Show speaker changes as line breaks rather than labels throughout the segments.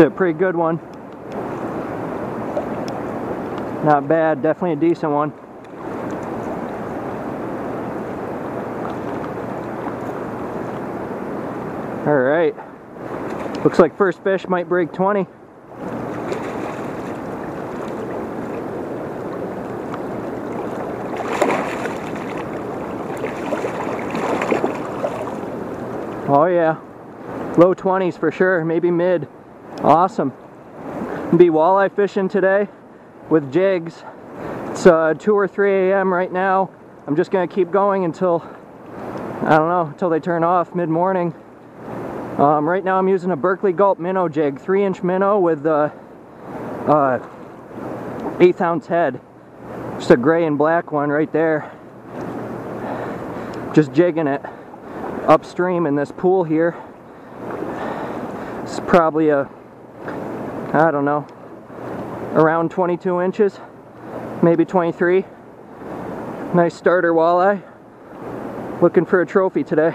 a pretty good one. Not bad, definitely a decent one. Alright, looks like first fish might break 20. Oh yeah, low 20s for sure, maybe mid. Awesome. Be walleye fishing today with jigs. It's 2 or 3 a.m. right now. I'm just gonna keep going until, I don't know, until they turn off mid-morning. Right now I'm using a Berkley Gulp minnow jig, 3-inch minnow with 1/8 ounce head. Just a gray and black one right there. Just jigging it upstream in this pool here. It's probably a, I don't know, around 22 inches, maybe 23. Nice starter walleye. Looking for a trophy today.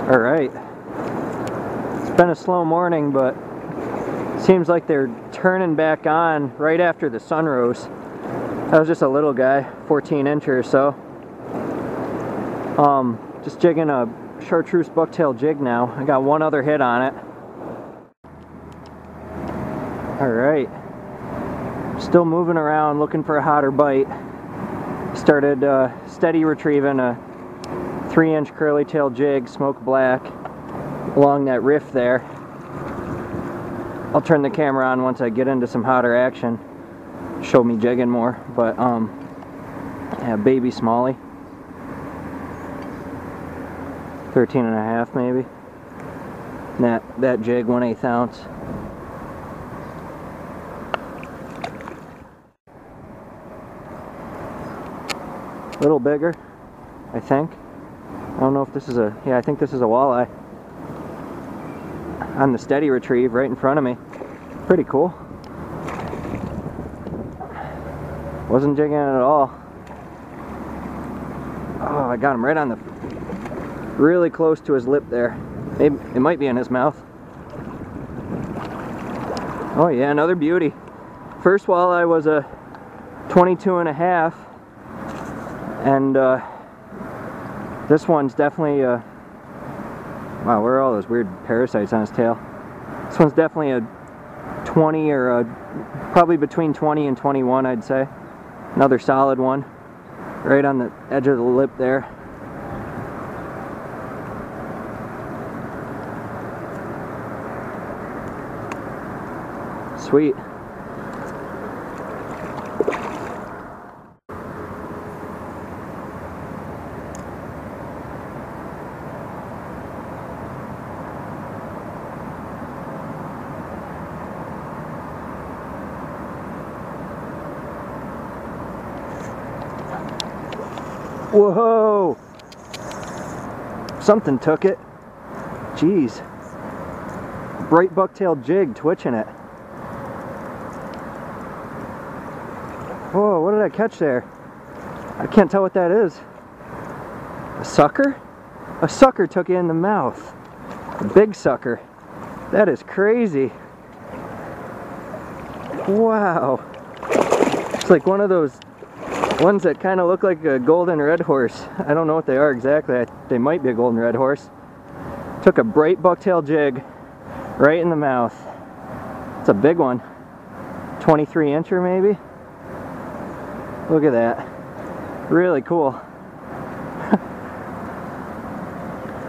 Alright, it's been a slow morning, but seems like they're turning back on right after the sun rose. That was just a little guy, 14 inch or so. Just jigging a chartreuse bucktail jig now. I got one other hit on it. Alright, still moving around looking for a hotter bite. Started steady retrieving a 3-inch curly tail jig, smoke black, along that riff there. I'll turn the camera on once I get into some hotter action, show me jigging more. But yeah, baby smallie, 13.5 maybe. And that jig 1/8 ounce. A little bigger, I think. I don't know if this is a, yeah, I think this is a walleye. On the steady retrieve right in front of me. Pretty cool. Wasn't jigging it at all. Oh, I got him right on the, really close to his lip there. Maybe, it might be in his mouth. Oh yeah, another beauty. First walleye was a 22.5. And this one's definitely a, wow, where are all those weird parasites on his tail? This one's definitely a 20 or a, probably between 20 and 21, I'd say. Another solid one, right on the edge of the lip there. Sweet. Whoa! Something took it. Jeez. Bright bucktail jig twitching it. Whoa, what did I catch there? I can't tell what that is. A sucker? A sucker took it in the mouth. A big sucker. That is crazy. Wow. It's like one of those ones that kind of look like a golden redhorse. I don't know what they are exactly. They might be a golden redhorse. Took a bright bucktail jig right in the mouth. It's a big one. 23 incher maybe. Look at that. Really cool.